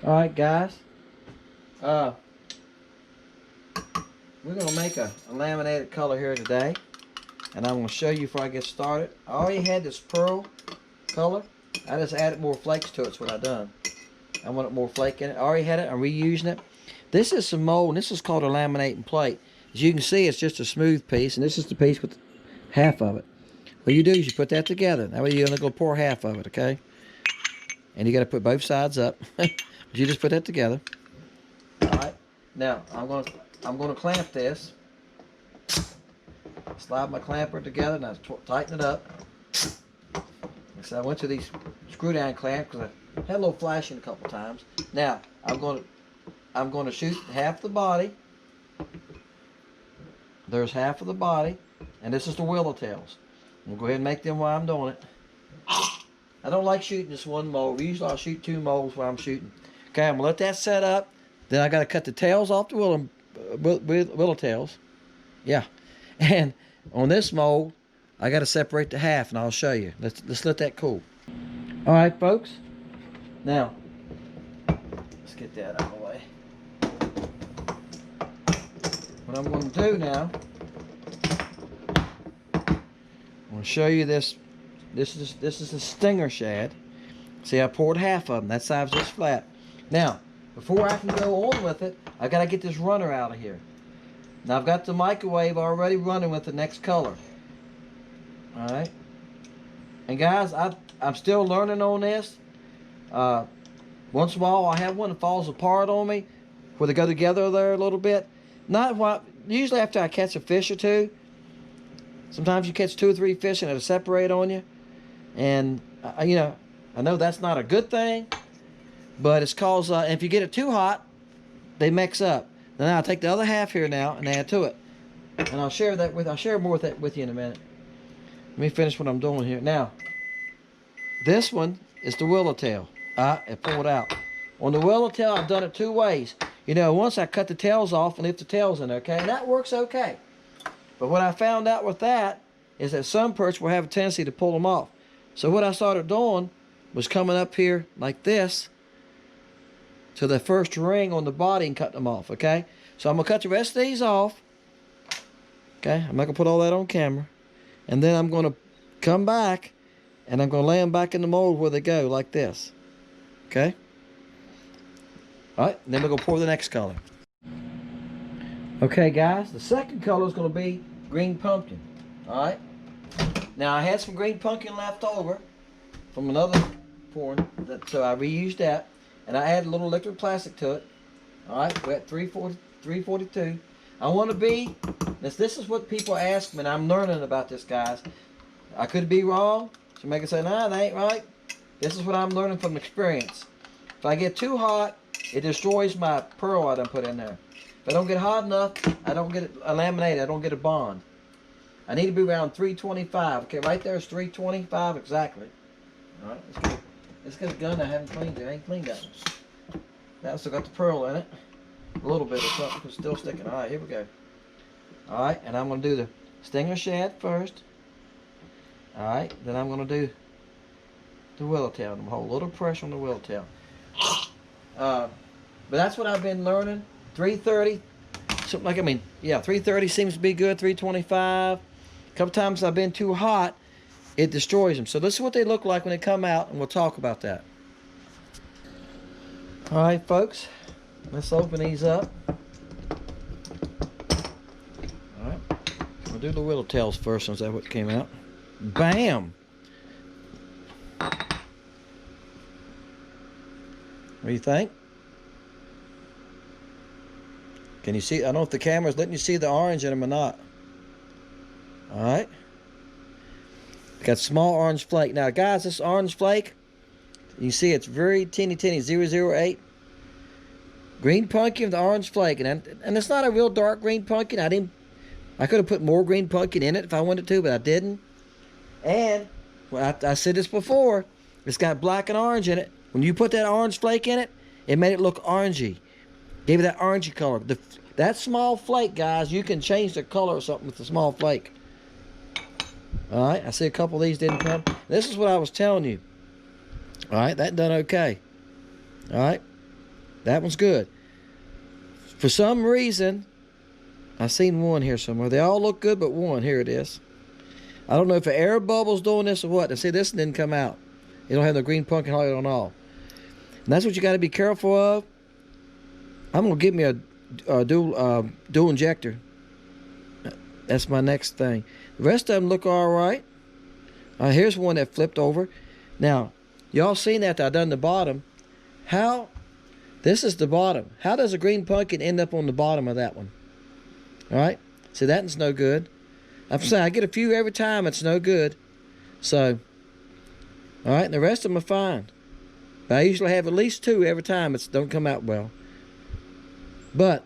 Alright guys, we're going to make a laminated color here today, and I'm going to show you before I get started. I already had this pearl color. I just added more flakes to it. That's what I done. I wanted more flake in it. I already had it. I'm reusing it. This is some mold, and this is called a laminating plate. As you can see, it's just a smooth piece, and this is the piece with half of it. What you do is you put that together. That way you're only going to pour half of it, okay? And you got to put both sides up. But you just put that together. Alright. Now, I'm going to clamp this. Slide my clamper together, and I tighten it up. So I went to these screw down clamps because I had a little flashing a couple times. Now, I'm going to shoot half the body. There's half of the body, and this is the Willow Tails. I'm going to go ahead and make them while I'm doing it. I don't like shooting just one mold. Usually I'll shoot two molds while I'm shooting. Okay, I'm going to let that set up. Then I got to cut the tails off the Willow Tails. Yeah. And on this mold, I got to separate the half, and I'll show you. Let's let that cool. All right, folks. Now, let's get that out of the way. What I'm going to do now, I'm going to show you this. This is a stinger shad. See, I poured half of them. That side's just flat. Now, before I can go on with it, I got to get this runner out of here. Now, I've got the microwave already running with the next color. All right. And guys, I'm still learning on this. Once in a while, I have one that falls apart on me, where they go together there a little bit. Not what. Usually, after I catch a fish or two. Sometimes you catch 2 or 3 fish and it'll separate on you. And you know, I know that's not a good thing, but it's cause if you get it too hot, they mix up. Now I'll take the other half here now and add to it, and I'll share more of that with you in a minute. Let me finish what I'm doing here. Now, this one is the Willow Tail. It pulled out. On the Willow Tail, I've done it 2 ways. You know, once I cut the tails off and leave the tails in there, okay, and that works okay. But what I found out with that is that some perch will have a tendency to pull them off. So what I started doing was coming up here like this to the first ring on the body and cut them off, okay? So I'm going to cut the rest of these off. Okay, I'm not going to put all that on camera. And then I'm going to come back and I'm going to lay them back in the mold where they go like this. Okay? Alright, then we're going to pour the next color. Okay guys, the second color is going to be green pumpkin. Alright? Now I had some green pumpkin left over from another pouring, so I reused that. And I added a little liquid plastic to it. Alright, we're at 342. I want to be, this is what people ask me, and I'm learning about this, guys. I could be wrong. So make it say, nah, that ain't right. This is what I'm learning from experience. If I get too hot, it destroys my pearl I done put in there. If I don't get hot enough, I don't get a laminated, I don't get a bond. I need to be around 325. Okay, right there is 325 exactly. Alright, let's get a gun I haven't cleaned it. I ain't cleaned that one. Now still got the pearl in it. A little bit or something, it's still sticking. Alright, here we go. Alright, and I'm going to do the stinger shad first. Alright, then I'm going to do the Willow Tail. I'm going to hold a little pressure on the Willow Tail. But that's what I've been learning. 330. Something like, 330 seems to be good. 325. A couple times I've been too hot, it destroys them. So this is what they look like when they come out, and we'll talk about that. Alright folks, let's open these up. Alright, we'll do the Willow Tails first since that's what came out. Bam! What do you think? Can you see? I don't know if the camera's letting you see the orange in them or not. Alright. Got small orange flake. Now guys, this orange flake, you see it's very teeny 008. Green pumpkin with the orange flake. And it's not a real dark green pumpkin. I could have put more green pumpkin in it if I wanted to, but I didn't. And well, I said this before, it's got black and orange in it. When you put that orange flake in it, it made it look orangey. Gave it that orangey color. That small flake, guys, you can change the color or something with the small flake. Alright, I see a couple of these didn't come. This is what I was telling you. Alright, that done okay. Alright. That one's good. For some reason, I seen one here somewhere. They all look good, but one. Here it is. I don't know if the air bubble's doing this or what. And see, this one didn't come out. You don't have the green pumpkin hardly on all. And that's what you got to be careful of. I'm going to give me a dual injector. That's my next thing. The rest of them look all right. Here's one that flipped over. Now, y'all seen that I done the bottom. How? This is the bottom. How does a green pumpkin end up on the bottom of that one? All right. See, that one's no good. I'm saying I get a few every time. It's no good. So, all right. And the rest of them are fine. But I usually have at least 2 every time. It don't come out well. But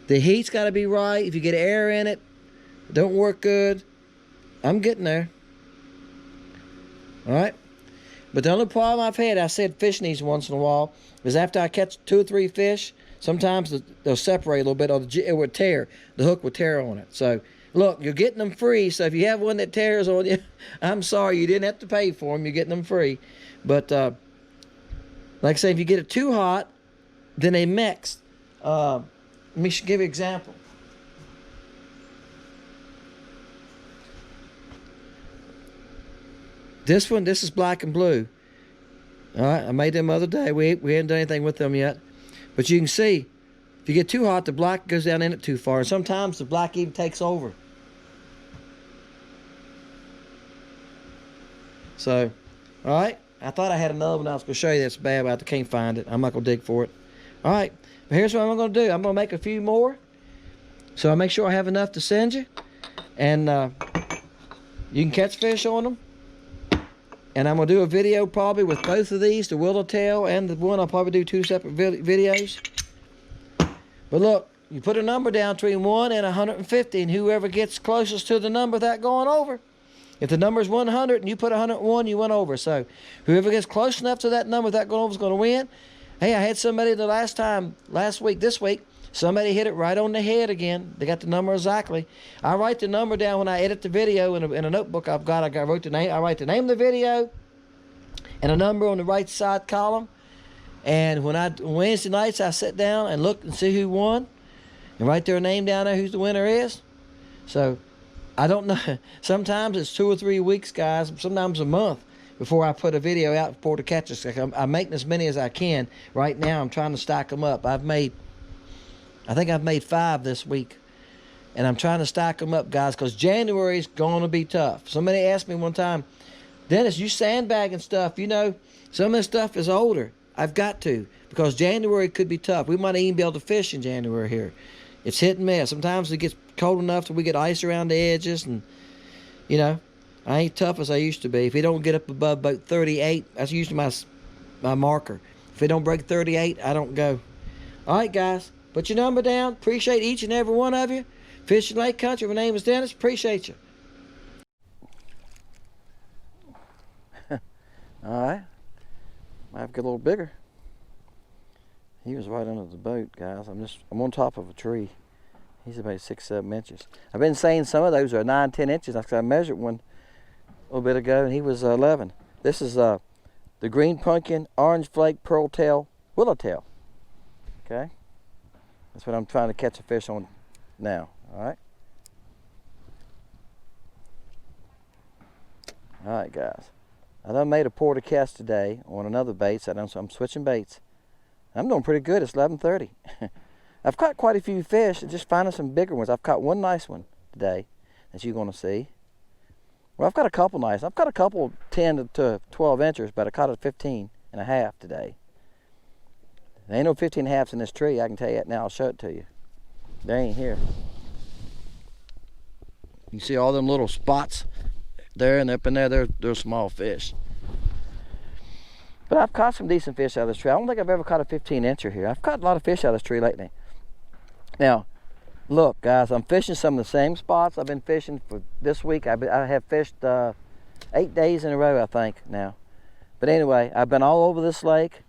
the heat's got to be right. If you get air in it, it don't work good. I'm getting there. All right. But the only problem I've had, I said fishing these once in a while, is after I catch 2 or 3 fish, sometimes they'll separate a little bit, or it would tear. The hook would tear on it. So, look, you're getting them free. So if you have one that tears on you, I'm sorry, you didn't have to pay for them. You're getting them free. But like I say, if you get it too hot, then they mix. Let me give you an example. This one, this is black and blue. All right, I made them the other day. We haven't done anything with them yet. But you can see, if you get too hot, the black goes down in it too far. And sometimes the black even takes over. So, all right. I thought I had another one I was going to show you that's bad, but I can't find it. I'm not going to dig for it. All right. But here's what I'm going to do. I'm going to make a few more. So I'll make sure I have enough to send you. And you can catch fish on them. And I'm going to do a video probably with both of these, the Willow Tail and the one. I'll probably do 2 separate videos. But look, you put a number down between 1 and 150, and whoever gets closest to the number without going over. If the number is 100 and you put 101, you went over. So whoever gets close enough to that number without going over is going to win. Hey, I had somebody last week, this week, somebody hit it right on the head again. They got the number exactly. I write the number down when I edit the video in a notebook I've got. I wrote the name. I write the name of the video and a number on the right side column. And when Wednesday nights, I sit down and look and see who won, and write their name down there, who the winner is. So I don't know. Sometimes it's 2 or 3 weeks, guys. Sometimes a month before I put a video out for the catches. I'm making as many as I can. Right now, I'm trying to stack them up. I think I've made 5 this week. And I'm trying to stack them up, guys, because January is going to be tough. Somebody asked me one time, Dennis, you sandbagging stuff. You know, some of this stuff is older. I've got to, because January could be tough. We might even be able to fish in January here. It's hit and miss. Sometimes it gets cold enough that we get ice around the edges. And, you know, I ain't tough as I used to be. If it don't get up above about 38, that's usually my marker. If it don't break 38, I don't go. All right, guys. Put your number down. Appreciate each and every one of you. Fishing Lake Country. My name is Dennis. Appreciate you. All right. Might have to get a little bigger. He was right under the boat, guys. I'm on top of a tree. He's about 6-7 inches. I've been saying some of those are 9-10 inches. I measured one a little bit ago, and he was 11. This is the green pumpkin, orange flake, pearl tail, willow tail. Okay. That's what I'm trying to catch a fish on now. All right. All right, guys. I done made a porter cast today on another bait, so I'm switching baits. I'm doing pretty good. It's 11:30. I've caught quite a few fish, just finding some bigger ones. I've caught one nice one today that you're going to see. Well, I've got a couple nice. I've got a couple 10 to 12 inches, but I caught a 15 and a half today. There ain't no 15 and a halves in this tree. I can tell you that now. I'll show it to you. They ain't here. You see all them little spots there and up in there? They're small fish. But I've caught some decent fish out of this tree. I don't think I've ever caught a 15-incher here. I've caught a lot of fish out of this tree lately. Now, look, guys, I'm fishing some of the same spots I've been fishing for this week. I have fished 8 days in a row, I think, now. But anyway, I've been all over this lake.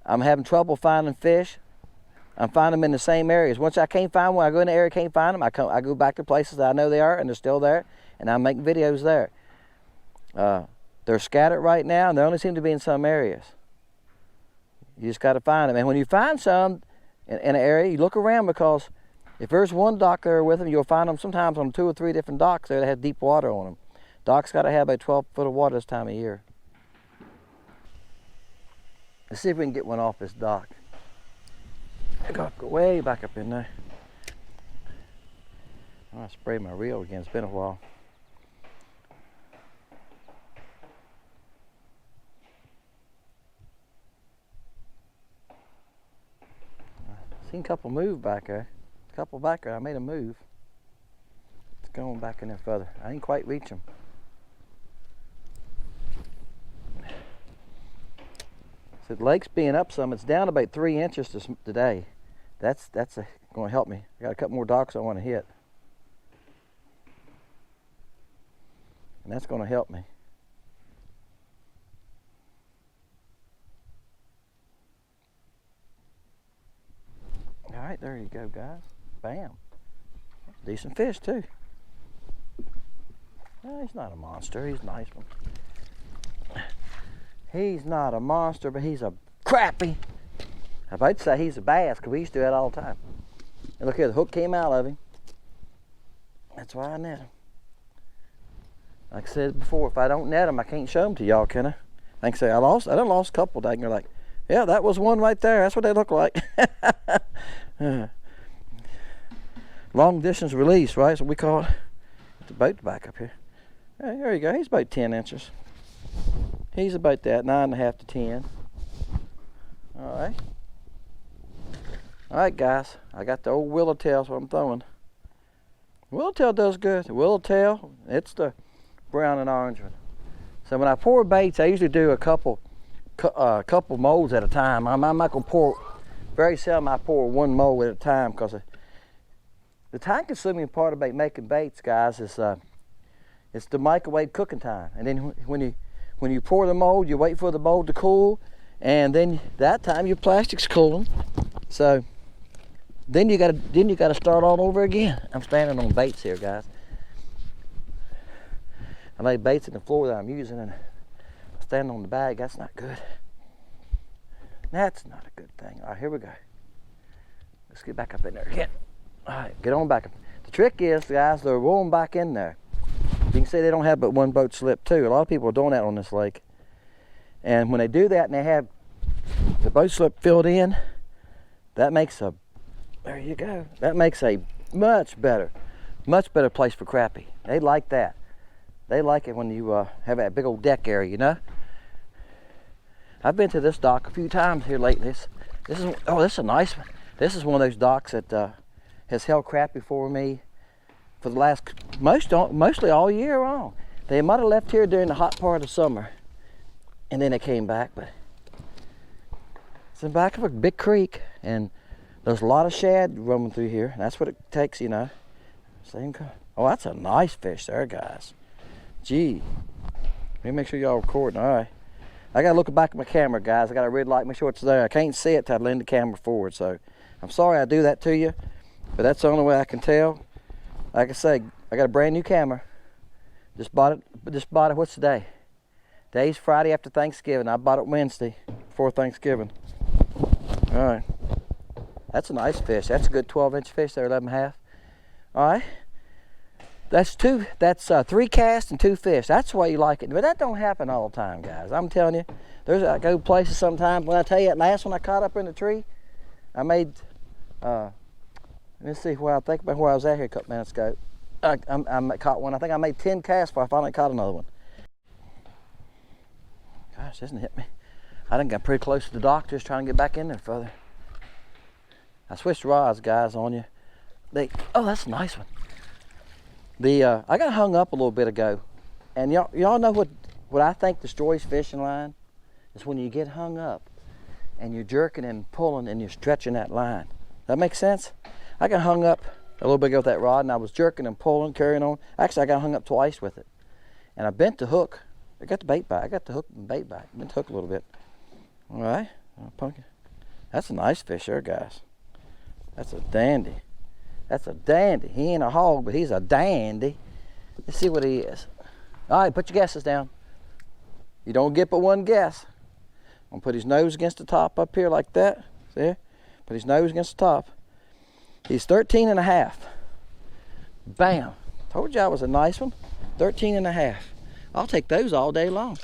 I'm having trouble finding fish. I'm finding them in the same areas. Once I can't find one, I go in the area, can't find them. I go back to places that I know they are, and they're still there, and I make videos there. They're scattered right now, and they only seem to be in some areas. You just got to find them. And when you find some in an area, you look around, because if there's one dock there with them, you'll find them sometimes on 2 or 3 different docks there that have deep water on them. Docks got to have about 12 foot of water this time of year. Let's see if we can get one off this dock. I got to go way back up in there. I sprayed my reel again. It's been a while. I seen a couple move back there. A couple back there. I made a move. It's going back in there further. I didn't quite reach them. So the lake's being up some. It's down about 3 inches today. That's going to help me. I got a couple more docks I want to hit. And that's going to help me. All right, there you go, guys. Bam. Decent fish, too. No, he's not a monster. He's a nice one. He's not a monster, but he's a crappie. I'm about to say he's a bass, because we used to do that all the time. And look here, the hook came out of him. That's why I net him. Like I said before, if I don't net them, I can't show them to y'all, can I? Like I say, I done lost a couple, and you're like, yeah, that was one right there. That's what they look like. Long distance release, right? So we call it. The boat's back up here. Hey, there you go. He's about 10 inches. He's about that, 9.5 to 10. All right. All right, guys. I got the old Willow Tail, so I'm throwing. Willow Tail does good. The Willow Tail, it's the brown and orange one. So when I pour baits, I usually do a couple molds at a time. I'm not gonna pour, very seldom I pour one mold at a time, because the time consuming part about making baits, guys, is it's the microwave cooking time. And then when you pour the mold, you wait for the mold to cool, and then that time your plastic's cooling. So then you gotta start all over again. I'm standing on baits here, guys. I lay baits in the floor that I'm using, and I stand on the bag. That's not good. That's not a good thing. All right, here we go. Let's get back up in there again. All right, get on back up. The trick is, guys, they're rolling back in there. You can see they don't have but one boat slip too. A lot of people are doing that on this lake. And when they do that and they have the boat slip filled in, that makes a, there you go. That makes a much better place for crappie. They like that. They like it when you have that big old deck area, you know? I've been to this dock a few times here lately. This is a nice one. This is one of those docks that has held crappie for me for the last, mostly all year long. They might have left here during the hot part of summer, and then they came back, but it's in the back of a big creek, and there's a lot of shad roaming through here. That's what it takes, you know. Same kind. Oh, that's a nice fish there, guys. Gee, let me make sure y'all recording. All right, I gotta look back at my camera, guys. I got a red light, make sure it's there. I can't see it till I lean the camera forward, so I'm sorry I do that to you, but that's the only way I can tell. Like I say, I got a brand new camera. Just bought it. What's the day? Today's Friday after Thanksgiving. I bought it Wednesday before Thanksgiving. All right, that's a nice fish. That's a good 12-inch fish there, 11.5. All right. That's 3 casts and 2 fish. That's the way you like it. But that don't happen all the time, guys. I'm telling you. I go places sometimes. When I tell you that last one I caught up in the tree, I made, let me see where I think about where I was at here a couple minutes ago. I caught one. I think I made 10 casts before I finally caught another one. Gosh, doesn't hit me. I done got pretty close to the dock, just trying to get back in there further. I switched rods, guys, on you. Oh, that's a nice one. I got hung up a little bit ago, and y'all know what I think destroys fishing line is when you get hung up and you're jerking and pulling and you're stretching that line. That makes sense? I got hung up a little bit ago with that rod, and I was jerking and pulling, carrying on. Actually, I got hung up twice with it, and I bent the hook. I got the bait back. I got the hook and bait back. Bent the hook a little bit. All right, pumpkin. That's a nice fish there, guys. That's a dandy. That's a dandy. He ain't a hog, but he's a dandy. Let's see what he is. All right, put your guesses down. You don't get but one guess. I'm gonna put his nose against the top up here like that. See? Put his nose against the top. He's 13 and a half. Bam. Told you I was a nice one. 13 and a half. I'll take those all day long.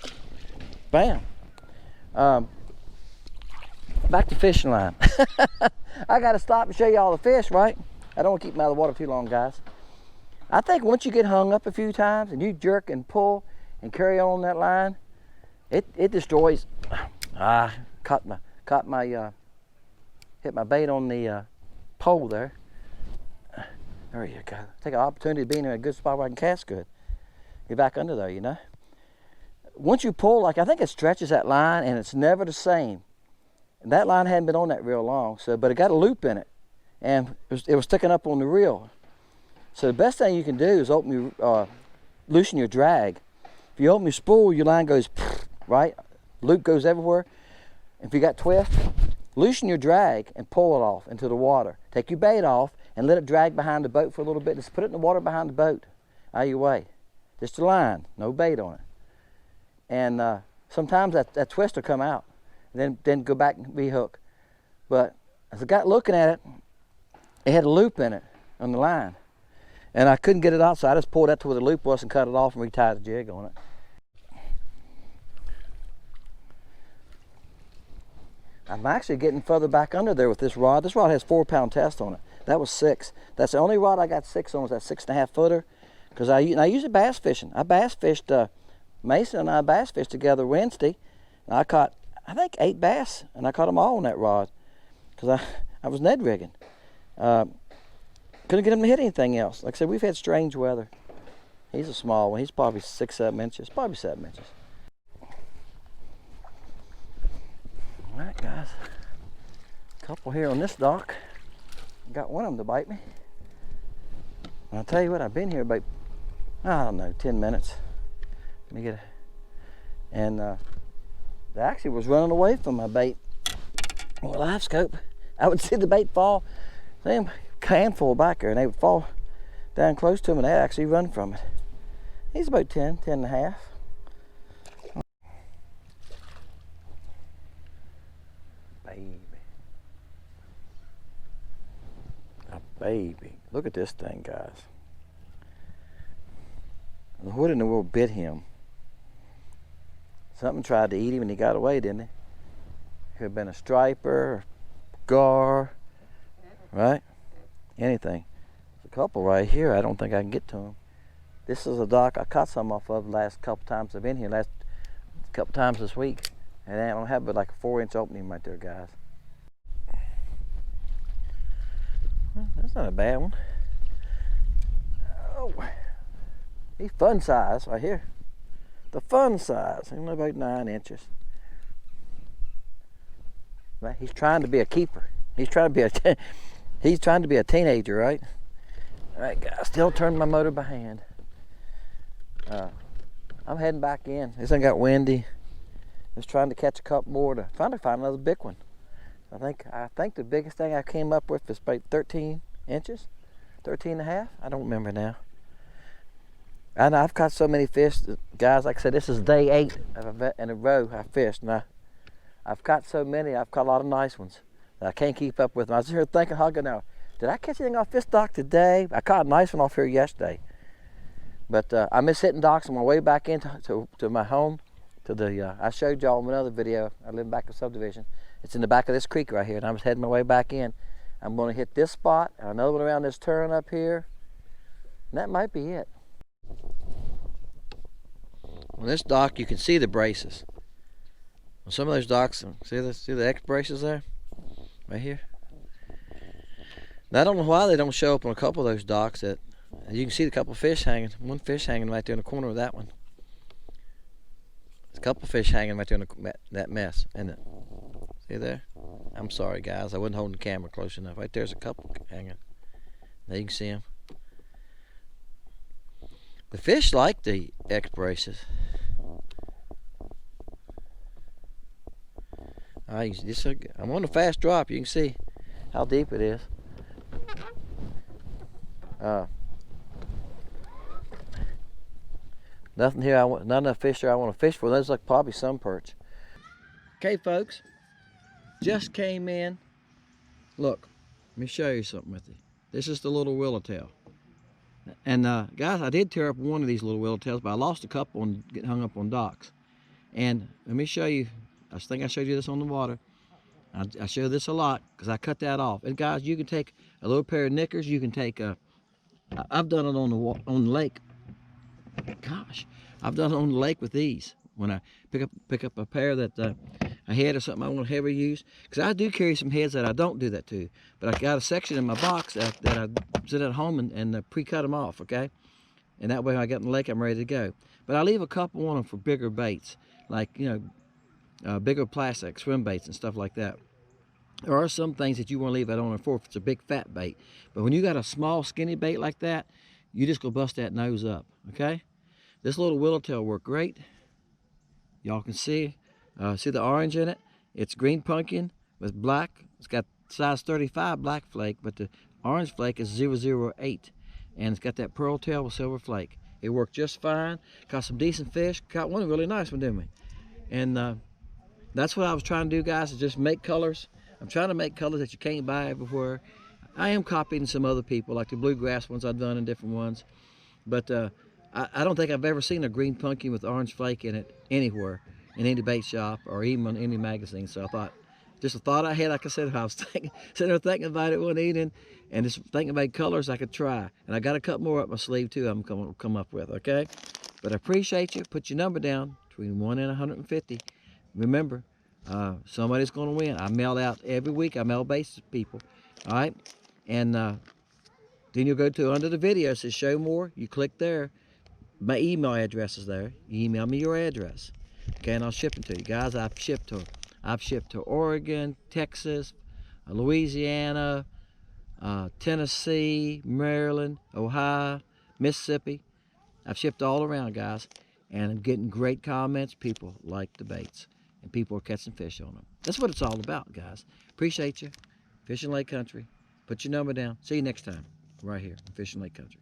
Bam. Back to fishing line. I gotta stop and show you all the fish, right? I don't want to keep them out of the water too long, guys. I think once you get hung up a few times and you jerk and pull and carry on that line, it destroys. Hit my bait on the pole there. There you go. Take an opportunity of being in a good spot where I can cast good. Get back under there, you know. Once you pull, like I think it stretches that line and it's never the same. And that line hadn't been on that real long, so but it got a loop in it, and it was sticking up on the reel. So the best thing you can do is loosen your drag. If you open your spool, your line goes right, loop goes everywhere. If you got twist, loosen your drag and pull it off into the water. Take your bait off and let it drag behind the boat for a little bit. Just put it in the water behind the boat, out of your way. Just a line, no bait on it. And sometimes that twist will come out. Then go back and rehook. But as I got looking at it, it had a loop in it on the line. And I couldn't get it out, so I just pulled that to where the loop was and cut it off and retied the jig on it. I'm actually getting further back under there with this rod. This rod has 4-pound test on it. That was 6. That's the only rod I got 6 on, was that 6.5 footer. Because I use it bass fishing. I bass fished, Mason and I bass fished together Wednesday. And I caught, I think, 8 bass, and I caught them all on that rod. Because I was Ned rigging. Couldn't get him to hit anything else. Like I said, we've had strange weather. He's a small one. He's probably 6, 7 inches. Probably 7 inches. All right, guys. Couple here on this dock. Got one of them to bite me. And I'll tell you what, I've been here about, I don't know, 10 minutes. Let me get it. And they actually was running away from my bait. Well, Livescope, I would see the bait fall. Them handful back there, and they would fall down close to him, and they'd actually run from it. He's about 10 and a half. Baby. A baby. Look at this thing, guys. What in the world bit him? Something tried to eat him and he got away, didn't he? Could have been a striper, gar, right? Anything. There's a couple right here. I don't think I can get to them. This is a dock I caught some off of the last couple times I've been here, last couple times this week. And I don't have but like a 4-inch opening right there, guys. Well, that's not a bad one. Oh, he's fun size right here. The fun size, only about 9 inches. Right? He's trying to be a keeper. He's trying to be a teenager, right? All right, guys, still turning my motor by hand. I'm heading back in. This thing got windy. Just trying to catch a couple more to find another big one. I think the biggest thing I came up with is about 13 inches, 13 and a half. I don't remember now. And I've caught so many fish, guys. Like I said, this is day 8 in a row I fished, and I've caught so many. I've caught a lot of nice ones that I can't keep up with them. I was here thinking, hugging now, did I catch anything off this dock today? I caught a nice one off here yesterday. But I miss hitting docks on my way back into my home. I showed y'all in another video. I live back in subdivision. It's in the back of this creek right here, and I was heading my way back in. I'm going to hit this spot, and another one around this turn up here, and that might be it. On this dock, you can see the braces. On some of those docks, see the X braces there, right here. Now I don't know why they don't show up on a couple of those docks. That you can see the couple of fish hanging. One fish hanging right there in the corner of that one. There's a couple of fish hanging right there in that mess. And see there? I'm sorry, guys. I wasn't holding the camera close enough. Right there's a couple hanging. Now you can see them. The fish like the X braces. I'm on a fast drop. You can see how deep it is. Nothing here. Not enough fish there I want to fish for. Those look probably some perch. Okay, folks, just came in. Look, let me show you something with you. This is the little Willow Tail. And guys, I did tear up one of these little Willow Tails, but I lost a couple and getting hung up on docks. And let me show you. I think I showed you this on the water. I show this a lot because I cut that off. And guys, you can take a little pair of knickers. You can take I've done it on the lake. Gosh, I've done it on the lake with these. When I pick up a pair that a head or something I want to heavy use, because I do carry some heads that I don't do that to. But I got a section in my box that I sit at home and pre-cut them off. Okay, and that way when I get in the lake, I'm ready to go. But I leave a couple on them for bigger baits, like bigger plastic swim baits and stuff like that. There are some things that you want to leave that on there for if it's a big fat bait. But when you got a small skinny bait like that, you just go bust that nose up. Okay, this little Willow Tail worked great. Y'all can see the orange in it. It's green pumpkin with black. It's got size 35 black flake, but the orange flake is 008. And it's got that pearl tail with silver flake. It worked just fine. Caught some decent fish. Caught one really nice one, didn't we? And that's what I was trying to do, guys, is just make colors. I'm trying to make colors that you can't buy everywhere. I am copying some other people, like the bluegrass ones I've done and different ones. But I don't think I've ever seen a green pumpkin with orange flake in it anywhere, in any bait shop or even on any magazine. So I thought, just a thought I had, like I said, I was sitting there thinking about it one evening and just thinking about colors I could try. And I got a couple more up my sleeve too I'm going to come up with, okay? But I appreciate you. Put your number down between 1 and 150. Remember, somebody's going to win. I mail out every week. I mail baits to people, all right? And then you'll go to under the video, it says show more. You click there. My email address is there. You email me your address, okay, and I'll ship it to you. Guys, I've shipped to Oregon, Texas, Louisiana, Tennessee, Maryland, Ohio, Mississippi. I've shipped all around, guys, and I'm getting great comments. People like the baits, and people are catching fish on them. That's what it's all about, guys. Appreciate you. Fishing Lake Country. Put your number down. See you next time, right here in Fishing Lake Country.